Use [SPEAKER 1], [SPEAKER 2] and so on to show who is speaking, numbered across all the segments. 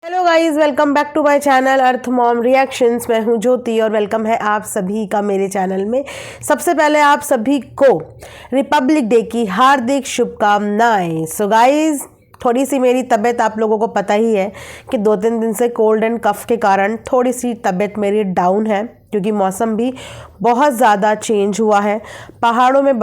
[SPEAKER 1] Hello guys, welcome back to my channel earth mom reactions. मैं हूं ज्योति और welcome है आप सभी का मेरे चैनल में। सबसे पहले आप सभी को रिपब्लिक डे की हार्दिक शुभकामनाएं। सो गाइस, थोड़ी सी मेरी तबीयत आप लोगों को पता ही है कि 2-3 दिन से कोल्ड एंड कफ के कारण थोड़ी सी तबीयत मेरी डाउन है, क्योंकि मौसम भी बहुत ज़्यादा चेंज हुआ है। पहाड़ों में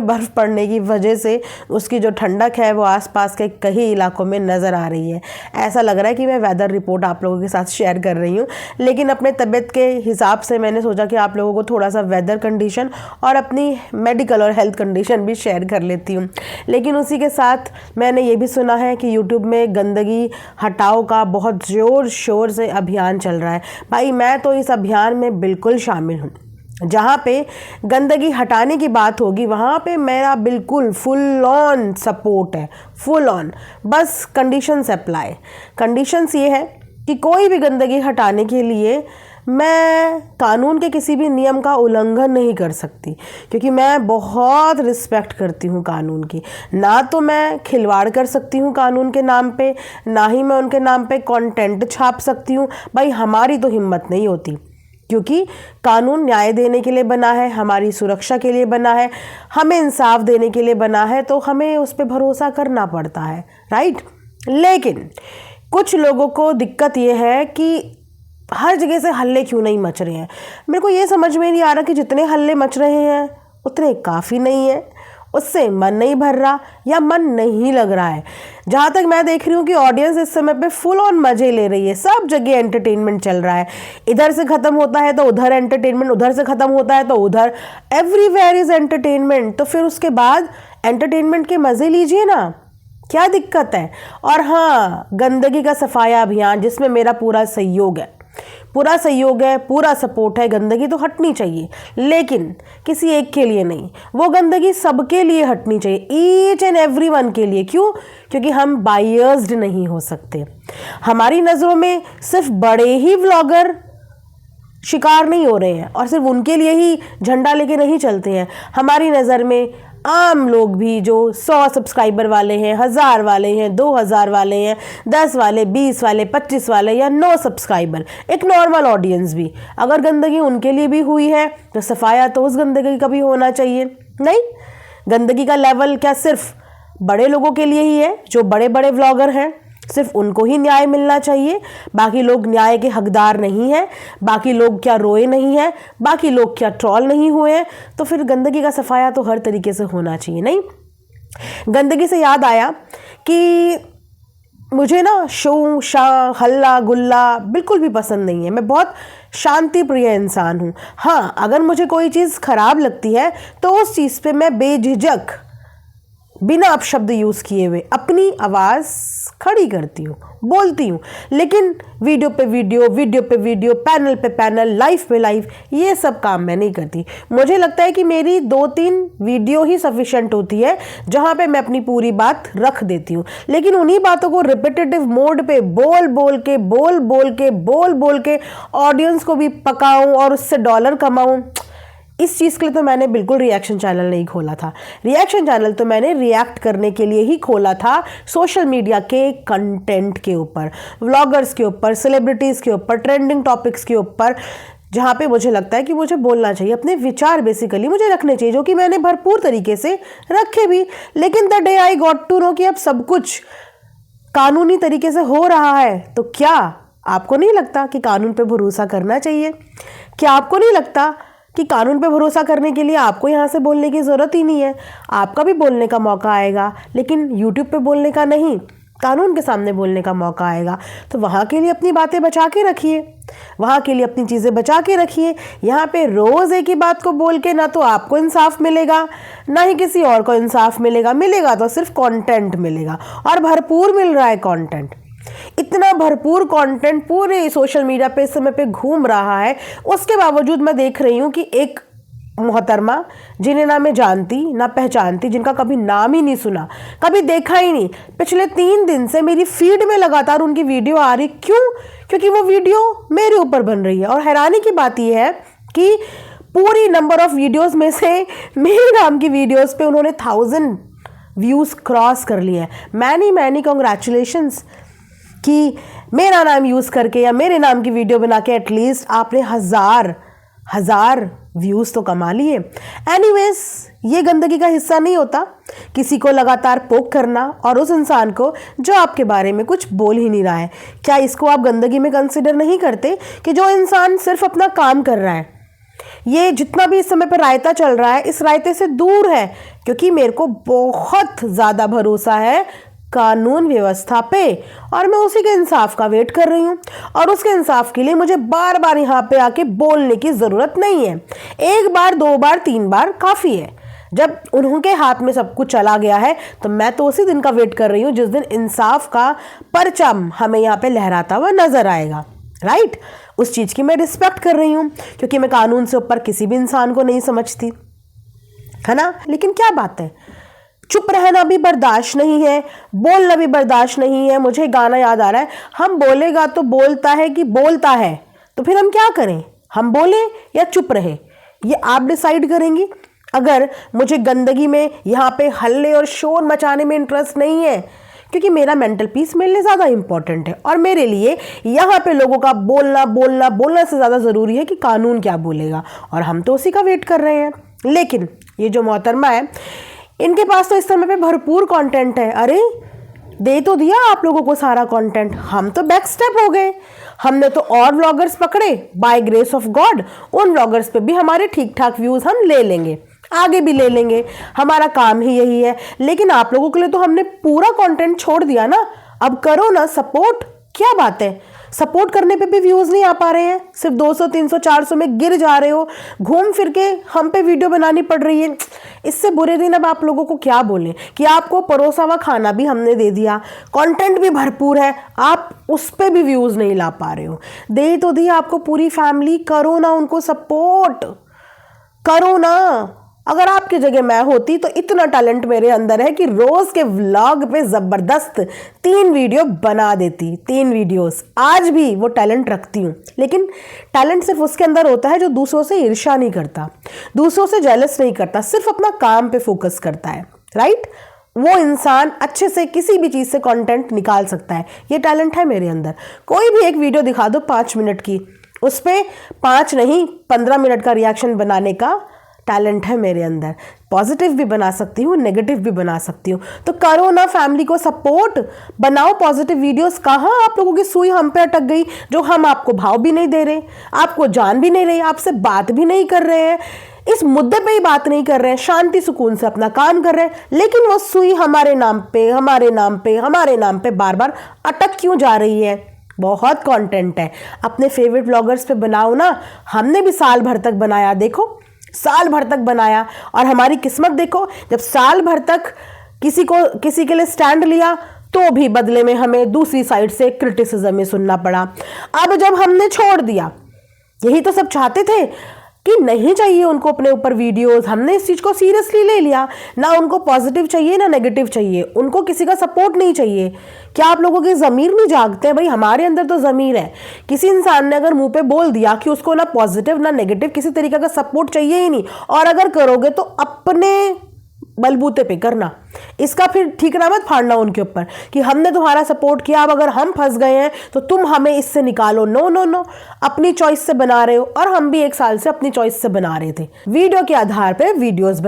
[SPEAKER 1] बर्फ़ पड़ने की वजह से उसकी जो ठंडक है वो आसपास के कई इलाकों में नज़र आ रही है। ऐसा लग रहा है कि मैं वेदर रिपोर्ट आप लोगों के साथ शेयर कर रही हूँ, लेकिन अपने तबीयत के हिसाब से मैंने सोचा कि आप लोगों को थोड़ा सा वेदर कंडीशन और अपनी मेडिकल और हेल्थ कंडीशन भी शेयर कर लेती हूँ। लेकिन उसी के साथ मैंने ये भी सुना है कि यूट्यूब में गंदगी हटाओ का बहुत ज़ोर शोर से अभियान चल रहा है। भाई, मैं तो इस अभियान में बिल्कुल शामिल हूँ। जहाँ पे गंदगी हटाने की बात होगी वहाँ पे मेरा बिल्कुल फुल ऑन सपोर्ट है, फुल ऑन। बस कंडीशंस अप्लाई। कंडीशंस ये है कि कोई भी गंदगी हटाने के लिए मैं कानून के किसी भी नियम का उल्लंघन नहीं कर सकती, क्योंकि मैं बहुत रिस्पेक्ट करती हूँ कानून की। ना तो मैं खिलवाड़ कर सकती हूँ कानून के नाम पे, ना ही मैं उनके नाम पे कंटेंट छाप सकती हूँ। भाई, हमारी तो हिम्मत नहीं होती, क्योंकि कानून न्याय देने के लिए बना है, हमारी सुरक्षा के लिए बना है, हमें इंसाफ देने के लिए बना है, तो हमें उस पर भरोसा करना पड़ता है, राइट। लेकिन कुछ लोगों को दिक्कत ये है कि हर जगह से हल्ले क्यों नहीं मच रहे हैं। मेरे को ये समझ में नहीं आ रहा कि जितने हल्ले मच रहे हैं उतने काफ़ी नहीं है, उससे मन नहीं भर रहा या मन नहीं लग रहा है। जहाँ तक मैं देख रही हूँ कि ऑडियंस इस समय पे फुल ऑन मज़े ले रही है, सब जगह एंटरटेनमेंट चल रहा है। इधर से ख़त्म होता है तो उधर एंटरटेनमेंट, उधर से ख़त्म होता है तो उधर, एवरीवेयर इज़ एंटरटेनमेंट। तो फिर उसके बाद एंटरटेनमेंट के मज़े लीजिए ना, क्या दिक्कत है। और हाँ, गंदगी का सफाया अभियान जिसमें मेरा पूरा सहयोग है, पूरा सपोर्ट है। गंदगी तो हटनी चाहिए, लेकिन किसी एक के लिए नहीं, वो गंदगी सबके लिए हटनी चाहिए, ईच एंड एवरी वन के लिए। क्यों? क्योंकि हम बायस्ड नहीं हो सकते। हमारी नज़रों में सिर्फ बड़े ही व्लॉगर शिकार नहीं हो रहे हैं और सिर्फ उनके लिए ही झंडा लेके नहीं चलते हैं। हमारी नज़र में आम लोग भी जो 100 सब्सक्राइबर वाले हैं, 1000 वाले हैं, 2000 वाले हैं, 10 वाले, 20 वाले, 25 वाले या 9 सब्सक्राइबर, एक नॉर्मल ऑडियंस भी, अगर गंदगी उनके लिए भी हुई है तो सफाया तो उस गंदगी का भी होना चाहिए। नहीं, गंदगी का लेवल क्या सिर्फ बड़े लोगों के लिए ही है? जो बड़े बड़े व्लॉगर हैं सिर्फ उनको ही न्याय मिलना चाहिए, बाकी लोग न्याय के हकदार नहीं हैं? बाकी लोग क्या रोए नहीं हैं? बाकी लोग क्या ट्रॉल नहीं हुए हैं? तो फिर गंदगी का सफाया तो हर तरीके से होना चाहिए। नहीं, गंदगी से याद आया कि मुझे ना शो शा हल्ला गुल्ला बिल्कुल भी पसंद नहीं है। मैं बहुत शांति प्रिय इंसान हूँ। हाँ, अगर मुझे कोई चीज़ खराब लगती है तो उस चीज़ पे मैं बेझिझक, बिना अपशब्द यूज़ किए हुए अपनी आवाज़ खड़ी करती हूँ, बोलती हूँ। लेकिन वीडियो पे वीडियो, पैनल पे पैनल, लाइव पे लाइव, ये सब काम मैं नहीं करती। मुझे लगता है कि मेरी 2-3 वीडियो ही सफिशेंट होती है जहाँ पे मैं अपनी पूरी बात रख देती हूँ। लेकिन उन्हीं बातों को रिपीटेटिव मोड पे बोल बोल के ऑडियंस को भी पकाऊँ और उससे डॉलर कमाऊँ, इस चीज़ के लिए तो मैंने बिल्कुल रिएक्शन चैनल नहीं खोला था। रिएक्शन चैनल तो मैंने रिएक्ट करने के लिए ही खोला था, सोशल मीडिया के कंटेंट के ऊपर, व्लॉगर्स के ऊपर, सेलिब्रिटीज़ के ऊपर, ट्रेंडिंग टॉपिक्स के ऊपर, जहाँ पे मुझे लगता है कि मुझे बोलना चाहिए, अपने विचार बेसिकली मुझे रखने चाहिए, जो कि मैंने भरपूर तरीके से रखे भी। लेकिन the day I got to know कि अब सब कुछ कानूनी तरीके से हो रहा है, तो क्या आपको नहीं लगता कि कानून पे भरोसा करना चाहिए? क्या आपको नहीं लगता कि कानून पे भरोसा करने के लिए आपको यहाँ से बोलने की ज़रूरत ही नहीं है? आपका भी बोलने का मौका आएगा, लेकिन यूट्यूब पे बोलने का नहीं, कानून के सामने बोलने का मौका आएगा। तो वहाँ के लिए अपनी बातें बचा के रखिए, वहाँ के लिए अपनी चीज़ें बचा के रखिए। यहाँ पे रोज़ एक ही बात को बोल के ना तो आपको इंसाफ मिलेगा, ना ही किसी और को इंसाफ मिलेगा तो सिर्फ कंटेंट मिलेगा, और भरपूर मिल रहा है कंटेंट। इतना भरपूर कंटेंट पूरे सोशल मीडिया पे इस समय पे घूम रहा है, उसके बावजूद मैं देख रही हूँ कि एक मोहतरमा, जिन्हें ना मैं जानती ना पहचानती, जिनका कभी नाम ही नहीं सुना, कभी देखा ही नहीं, पिछले 3 दिन से मेरी फीड में लगातार उनकी वीडियो आ रही। क्यों? क्योंकि वो वीडियो मेरे ऊपर बन रही है। और हैरानी की बात यह है कि पूरी नंबर ऑफ वीडियोस में से मेरे नाम की वीडियोस पे उन्होंने 1000 व्यूज़ क्रॉस कर लिए हैं। Many congratulations. कि मेरा नाम यूज़ करके या मेरे नाम की वीडियो बना के एटलीस्ट आपने हजार व्यूज़ तो कमा लिए। एनीवेज, ये गंदगी का हिस्सा नहीं होता किसी को लगातार पोक करना और उस इंसान को जो आपके बारे में कुछ बोल ही नहीं रहा है। क्या इसको आप गंदगी में कंसिडर नहीं करते कि जो इंसान सिर्फ अपना काम कर रहा है, ये जितना भी इस समय पर रायता चल रहा है, इस रायते से दूर है? क्योंकि मेरे को बहुत ज़्यादा भरोसा है कानून व्यवस्था पे और मैं उसी के इंसाफ का वेट कर रही हूँ और उसके इंसाफ के लिए मुझे बार बार यहाँ पे आके बोलने की ज़रूरत नहीं है। एक बार, दो बार, तीन बार काफ़ी है। जब उनके हाथ में सब कुछ चला गया है तो मैं तो उसी दिन का वेट कर रही हूँ जिस दिन इंसाफ का परचम हमें यहाँ पे लहराता हुआ नजर आएगा। राइट? उस चीज़ की मैं रिस्पेक्ट कर रही हूँ क्योंकि मैं कानून से ऊपर किसी भी इंसान को नहीं समझती, है ना। लेकिन क्या बात है, चुप रहना भी बर्दाश्त नहीं है, बोलना भी बर्दाश्त नहीं है। मुझे गाना याद आ रहा है, हम बोलेगा तो बोलता है कि बोलता है, तो फिर हम क्या करें? हम बोले या चुप रहे, ये आप डिसाइड करेंगी। अगर मुझे गंदगी में यहाँ पे हल्ले और शोर मचाने में इंटरेस्ट नहीं है, क्योंकि मेरा मेंटल पीस मेरे लिए ज़्यादा इंपॉर्टेंट है और मेरे लिए यहाँ पे लोगों का बोलना से ज़्यादा ज़रूरी है कि कानून क्या बोलेगा, और हम तो उसी का वेट कर रहे हैं। लेकिन ये जो मोहतरमा है, इनके पास तो इस समय पे भरपूर कंटेंट है। अरे दे तो दिया आप लोगों को सारा कंटेंट, हम तो बैक स्टेप हो गए। हमने तो और व्लॉगर्स पकड़े, बाय ग्रेस ऑफ गॉड उन व्लॉगर्स पे भी हमारे ठीक ठाक व्यूज़ हम ले लेंगे, आगे भी ले लेंगे, हमारा काम ही यही है। लेकिन आप लोगों के लिए तो हमने पूरा कंटेंट छोड़ दिया ना, अब करो ना सपोर्ट। क्या बात है, सपोर्ट करने पे भी व्यूज़ नहीं आ पा रहे हैं, सिर्फ 200, 300, 400 में गिर जा रहे हो, घूम फिर के हम पे वीडियो बनानी पड़ रही है। इससे बुरे दिन अब आप लोगों को क्या बोलें कि आपको परोसा हुआ खाना भी हमने दे दिया, कंटेंट भी भरपूर है, आप उस पे भी व्यूज़ नहीं ला पा रहे हो। दे तो दी आपको पूरी फैमिली, करो ना उनको सपोर्ट, करो ना। अगर आपकी जगह मैं होती तो इतना टैलेंट मेरे अंदर है कि रोज के व्लॉग पे जबरदस्त 3 वीडियो बना देती, 3 वीडियोस। आज भी वो टैलेंट रखती हूँ, लेकिन टैलेंट सिर्फ उसके अंदर होता है जो दूसरों से ईर्ष्या नहीं करता, दूसरों से जेलस नहीं करता, सिर्फ अपना काम पे फोकस करता है। राइट? वो इंसान अच्छे से किसी भी चीज़ से कंटेंट निकाल सकता है, ये टैलेंट है मेरे अंदर। कोई भी एक वीडियो दिखा दो 5 मिनट की, उस पर 5 नहीं 15 मिनट का रिएक्शन बनाने का टैलेंट है मेरे अंदर। पॉजिटिव भी बना सकती हूँ, नेगेटिव भी बना सकती हूँ। तो करो ना फैमिली को सपोर्ट, बनाओ पॉजिटिव वीडियोस। कहाँ आप लोगों की सुई हम पे अटक गई, जो हम आपको भाव भी नहीं दे रहे, आपको जान भी नहीं रहे, आपसे बात भी नहीं कर रहे हैं, इस मुद्दे पे ही बात नहीं कर रहे हैं, शांति सुकून से अपना काम कर रहे हैं, लेकिन वो सुई हमारे नाम पे बार बार अटक क्यों जा रही है? बहुत कंटेंट है, अपने फेवरेट ब्लॉगर्स पे बनाओ ना। हमने भी साल भर तक बनाया, देखो साल भर तक बनाया, और हमारी किस्मत देखो, जब साल भर तक किसी के लिए स्टैंड लिया तो भी बदले में हमें दूसरी साइड से क्रिटिसिज्म ही सुनना पड़ा। अब जब हमने छोड़ दिया, यही तो सब चाहते थे कि नहीं चाहिए उनको अपने ऊपर वीडियोस, हमने इस चीज़ को सीरियसली ले लिया ना। उनको पॉजिटिव चाहिए ना नेगेटिव चाहिए, उनको किसी का सपोर्ट नहीं चाहिए। क्या आप लोगों के ज़मीर नहीं जागते हैं? भाई हमारे अंदर तो ज़मीर है। किसी इंसान ने अगर मुंह पे बोल दिया कि उसको ना पॉजिटिव ना नेगेटिव किसी तरीके का सपोर्ट चाहिए ही नहीं, और अगर करोगे तो अपने बलबूते पे करना, इसका फिर ठीकरा मत फाड़ना उनके ऊपर कि हमने तुम्हारा सपोर्ट किया, अब अगर हम फंस गए हैं तो तुम हमें इससे निकालो। नो नो नो, अपनी चॉइस से बना रहे हो, और हम भी 1 साल से अपनी चॉइस से बना रहे थे। वीडियो के आधार पे वीडियोस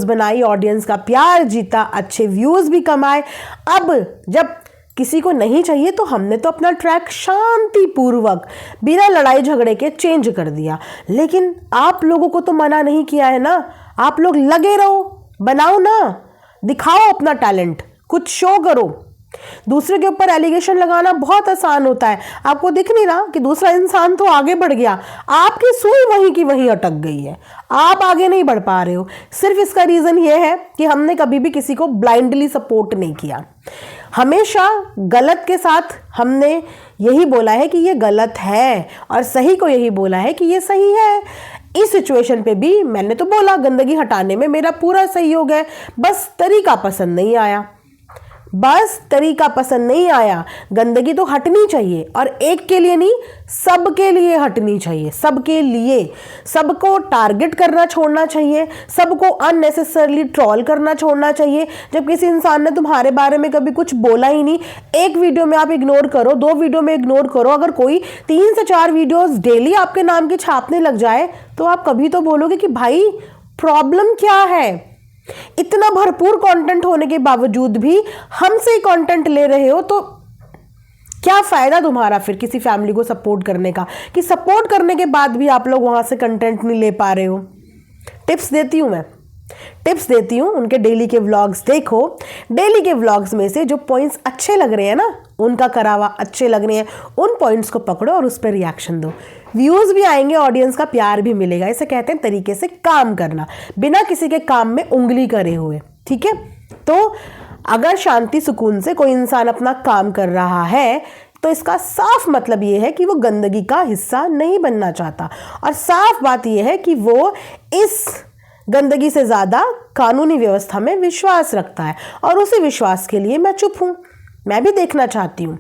[SPEAKER 1] बनाई, ऑडियंस का प्यार जीता, अच्छे व्यूज भी कमाए। अब जब किसी को नहीं चाहिए तो हमने तो अपना ट्रैक शांतिपूर्वक बिना लड़ाई झगड़े के चेंज कर दिया। लेकिन आप लोगों को तो मना नहीं किया है ना, आप लोग लगे रहो, बनाओ ना, दिखाओ अपना टैलेंट, कुछ शो करो। दूसरे के ऊपर एलिगेशन लगाना बहुत आसान होता है। आपको दिख नहीं रहा कि दूसरा इंसान तो आगे बढ़ गया, आपकी सुई वहीं की वहीं अटक गई है, आप आगे नहीं बढ़ पा रहे हो। सिर्फ इसका रीज़न ये है कि हमने कभी भी किसी को ब्लाइंडली सपोर्ट नहीं किया। हमेशा गलत के साथ हमने यही बोला है कि ये गलत है, और सही को यही बोला है कि ये सही है। इस सिचुएशन पे भी मैंने तो बोला गंदगी हटाने में मेरा पूरा सहयोग है, बस तरीका पसंद नहीं आया। बस तरीका पसंद नहीं आया, गंदगी तो हटनी चाहिए, और एक के लिए नहीं, सबके लिए हटनी चाहिए, सबके लिए। सबको टारगेट करना छोड़ना चाहिए, सबको अननेसेसरली ट्रोल करना छोड़ना चाहिए। जब किसी इंसान ने तुम्हारे बारे में कभी कुछ बोला ही नहीं, एक वीडियो में आप इग्नोर करो, 2 वीडियो में इग्नोर करो, अगर कोई 3 से 4 वीडियोस डेली आपके नाम की छापने लग जाए तो आप कभी तो बोलोगे कि भाई प्रॉब्लम क्या है। इतना भरपूर कंटेंट होने के बावजूद भी हमसे ही कंटेंट ले रहे हो, तो क्या फायदा तुम्हारा फिर किसी फैमिली को सपोर्ट करने का, कि सपोर्ट करने के बाद भी आप लोग वहां से कंटेंट नहीं ले पा रहे हो। टिप्स देती हूं मैं, टिप्स देती हूं, उनके डेली के व्लॉग्स देखो। डेली के व्लॉग्स में से जो पॉइंट्स अच्छे लग रहे हैं ना, उनका करावा अच्छे लग रहे हैं, उन पॉइंट्स को पकड़ो और उस पर रिएक्शन दो। व्यूज भी आएंगे, ऑडियंस का प्यार भी मिलेगा। इसे कहते हैं तरीके से काम करना, बिना किसी के काम में उंगली करे हुए। ठीक है, तो अगर शांति सुकून से कोई इंसान अपना काम कर रहा है तो इसका साफ मतलब ये है कि वो गंदगी का हिस्सा नहीं बनना चाहता, और साफ बात यह है कि वो इस गंदगी से ज़्यादा कानूनी व्यवस्था में विश्वास रखता है, और उसी विश्वास के लिए मैं चुप हूँ। मैं भी देखना चाहती हूँ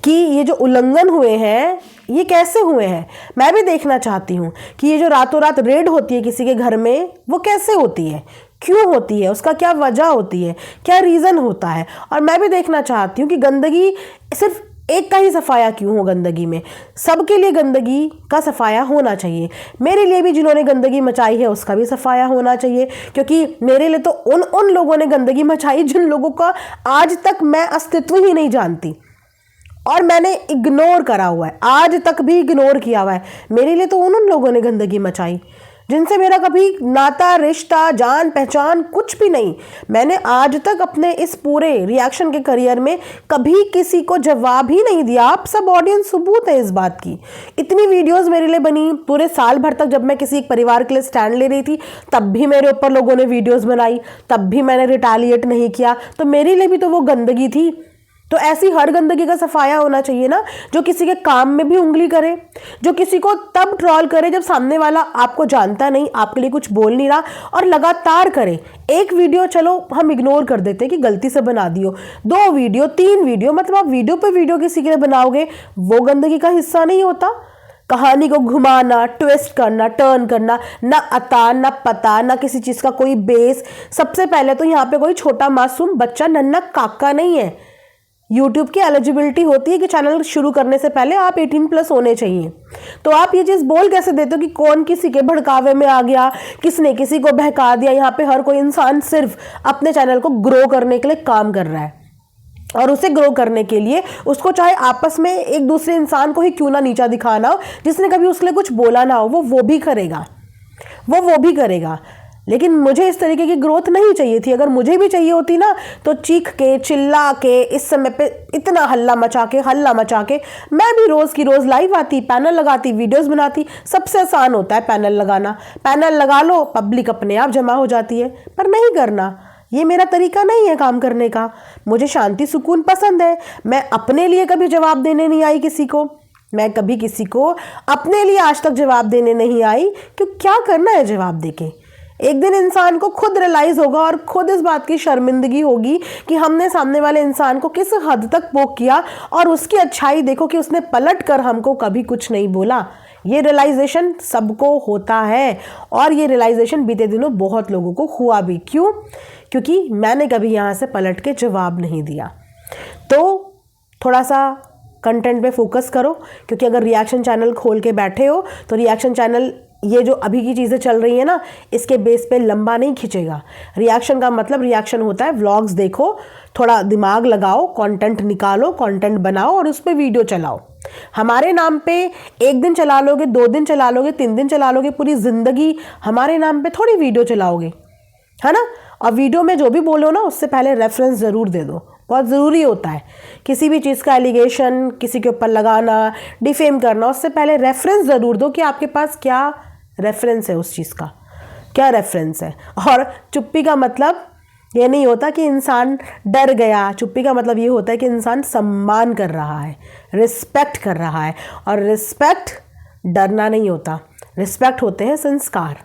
[SPEAKER 1] कि ये जो उल्लंघन हुए हैं ये कैसे हुए हैं। मैं भी देखना चाहती हूँ कि ये जो रातों रात रेड होती है किसी के घर में, वो कैसे होती है, क्यों होती है, उसका क्या वजह होती है, क्या रीज़न होता है। और मैं भी देखना चाहती हूँ कि गंदगी सिर्फ एक का ही सफाया क्यों हो, गंदगी में सबके लिए गंदगी का सफाया होना चाहिए। मेरे लिए भी जिन्होंने गंदगी मचाई है उसका भी सफाया होना चाहिए, क्योंकि मेरे लिए तो उन लोगों ने गंदगी मचाई जिन लोगों का आज तक मैं अस्तित्व ही नहीं जानती, और मैंने इग्नोर करा हुआ है, आज तक भी इग्नोर किया हुआ है। मेरे लिए तो उन लोगों ने गंदगी मचाई जिनसे मेरा कभी नाता, रिश्ता, जान पहचान कुछ भी नहीं। मैंने आज तक अपने इस पूरे रिएक्शन के करियर में कभी किसी को जवाब ही नहीं दिया। आप सब ऑडियंस सबूत है इस बात की। इतनी वीडियोस मेरे लिए बनी, पूरे साल भर तक जब मैं किसी एक परिवार के लिए स्टैंड ले रही थी तब भी मेरे ऊपर लोगों ने वीडियोस बनाई, तब भी मैंने रिटेलिएट नहीं किया। तो मेरे लिए भी तो वो गंदगी थी। तो ऐसी हर गंदगी का सफाया होना चाहिए ना, जो किसी के काम में भी उंगली करे, जो किसी को तब ट्रोल करे जब सामने वाला आपको जानता नहीं, आपके लिए कुछ बोल नहीं रहा, और लगातार करे। एक वीडियो चलो हम इग्नोर कर देते हैं कि गलती से बना दियो, 2 वीडियो 3 वीडियो, मतलब आप वीडियो पे वीडियो किसी के लिए बनाओगे, वो गंदगी का हिस्सा नहीं होता। कहानी को घुमाना, ट्विस्ट करना, टर्न करना, ना अता ना पता, ना किसी चीज़ का कोई बेस। सबसे पहले तो यहाँ पे कोई छोटा मासूम बच्चा नन्हा काका नहीं है। यूट्यूब की एलिजिबिलिटी होती है कि चैनल शुरू करने से पहले आप 18+ होने चाहिए। तो आप ये चीज़ बोल कैसे देते हो कि कौन किसी के भड़कावे में आ गया, किसने किसी को बहका दिया। यहाँ पे हर कोई इंसान सिर्फ अपने चैनल को ग्रो करने के लिए काम कर रहा है, और उसे ग्रो करने के लिए उसको चाहे आपस में एक दूसरे इंसान को ही क्यों ना नीचा दिखाना हो, जिसने कभी उसके लिए कुछ बोला ना हो, वो भी करेगा, वो भी करेगा। लेकिन मुझे इस तरीके की ग्रोथ नहीं चाहिए थी। अगर मुझे भी चाहिए होती ना तो चीख के, चिल्ला के, इस समय पे इतना हल्ला मचा के मैं भी रोज़ की रोज़ लाइव आती, पैनल लगाती, वीडियोस बनाती। सबसे आसान होता है पैनल लगाना, पैनल लगा लो, पब्लिक अपने आप जमा हो जाती है। पर नहीं करना, ये मेरा तरीका नहीं है काम करने का। मुझे शांति सुकून पसंद है। मैं अपने लिए कभी जवाब देने नहीं आई किसी को, मैं कभी किसी को अपने लिए आज तक जवाब देने नहीं आई, क्यों, क्या करना है जवाब देके। एक दिन इंसान को खुद रियलाइज होगा और खुद इस बात की शर्मिंदगी होगी कि हमने सामने वाले इंसान को किस हद तक पोक किया, और उसकी अच्छाई देखो कि उसने पलट कर हमको कभी कुछ नहीं बोला। ये रियलाइजेशन सबको होता है, और ये रियलाइजेशन बीते दिनों बहुत लोगों को हुआ भी। क्यों? क्योंकि मैंने कभी यहाँ से पलट के जवाब नहीं दिया। तो थोड़ा सा कंटेंट पे फोकस करो, क्योंकि अगर रिएक्शन चैनल खोल के बैठे हो तो रिएक्शन चैनल ये जो अभी की चीज़ें चल रही है ना, इसके बेस पे लंबा नहीं खींचेगा। रिएक्शन का मतलब रिएक्शन होता है व्लॉग्स देखो, थोड़ा दिमाग लगाओ, कंटेंट निकालो, कंटेंट बनाओ और उस पर वीडियो चलाओ। हमारे नाम पे 1 दिन चला लोगे, 2 दिन चला लोगे, 3 दिन चला लोगे, पूरी ज़िंदगी हमारे नाम पे थोड़ी वीडियो चलाओगे, है ना। और वीडियो में जो भी बोलो ना, उससे पहले रेफरेंस ज़रूर दे दो, बहुत ज़रूरी होता है। किसी भी चीज़ का एलिगेशन किसी के ऊपर लगाना, डिफेम करना, उससे पहले रेफरेंस ज़रूर दो कि आपके पास क्या रेफरेंस है, उस चीज़ का क्या रेफरेंस है। और चुप्पी का मतलब ये नहीं होता कि इंसान डर गया, चुप्पी का मतलब ये होता है कि इंसान सम्मान कर रहा है, रिस्पेक्ट कर रहा है। और रिस्पेक्ट डरना नहीं होता, रिस्पेक्ट होते हैं संस्कार।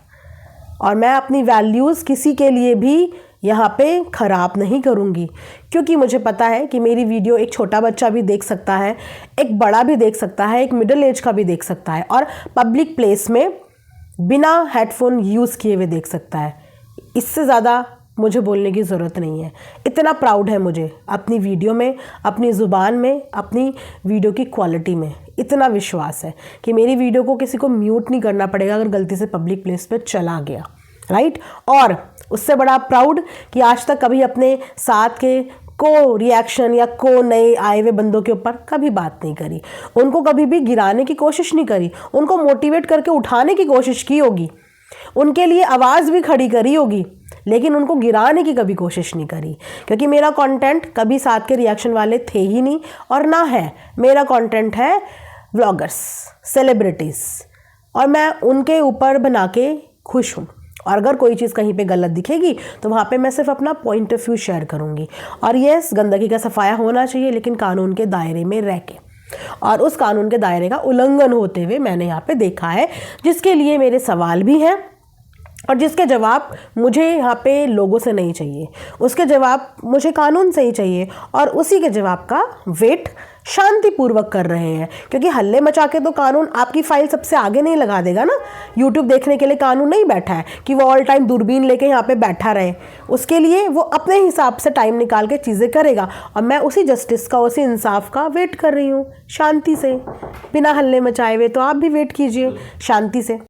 [SPEAKER 1] और मैं अपनी वैल्यूज़ किसी के लिए भी यहाँ पे ख़राब नहीं करूँगी, क्योंकि मुझे पता है कि मेरी वीडियो एक छोटा बच्चा भी देख सकता है, एक बड़ा भी देख सकता है, एक मिडिल एज का भी देख सकता है और पब्लिक प्लेस में बिना हेडफोन यूज़ किए हुए देख सकता है। इससे ज़्यादा मुझे बोलने की ज़रूरत नहीं है। इतना प्राउड है मुझे अपनी वीडियो में, अपनी ज़ुबान में, अपनी वीडियो की क्वालिटी में। इतना विश्वास है कि मेरी वीडियो को किसी को म्यूट नहीं करना पड़ेगा अगर गलती से पब्लिक प्लेस पे चला गया, राइट। और उससे बड़ा प्राउड कि आज तक कभी अपने साथ के को रिएक्शन या को नए आए हुए बंदों के ऊपर कभी बात नहीं करी, उनको कभी भी गिराने की कोशिश नहीं करी, उनको मोटिवेट करके उठाने की कोशिश की होगी, उनके लिए आवाज़ भी खड़ी करी होगी, लेकिन उनको गिराने की कभी कोशिश नहीं करी। क्योंकि मेरा कंटेंट कभी साथ के रिएक्शन वाले थे ही नहीं और ना है। मेरा कंटेंट है व्लॉगर्स, सेलिब्रिटीज़, और मैं उनके ऊपर बना के खुश हूँ। और अगर कोई चीज़ कहीं पे गलत दिखेगी तो वहाँ पे मैं सिर्फ अपना पॉइंट ऑफ व्यू शेयर करूँगी। और यस, गंदगी का सफाया होना चाहिए, लेकिन कानून के दायरे में रह के। और उस कानून के दायरे का उल्लंघन होते हुए मैंने यहाँ पे देखा है, जिसके लिए मेरे सवाल भी हैं और जिसके जवाब मुझे यहाँ पे लोगों से नहीं चाहिए, उसके जवाब मुझे कानून से ही चाहिए। और उसी के जवाब का वेट शांतिपूर्वक कर रहे हैं, क्योंकि हल्ले मचा के तो कानून आपकी फाइल सबसे आगे नहीं लगा देगा ना। यूट्यूब देखने के लिए कानून नहीं बैठा है कि वो ऑल टाइम दूरबीन लेके यहाँ पे बैठा रहे। उसके लिए वो अपने हिसाब से टाइम निकाल के चीज़ें करेगा, और मैं उसी जस्टिस का, उसी इंसाफ का वेट कर रही हूँ शांति से, बिना हल्ले मचाए हुए। तो आप भी वेट कीजिए शांति से।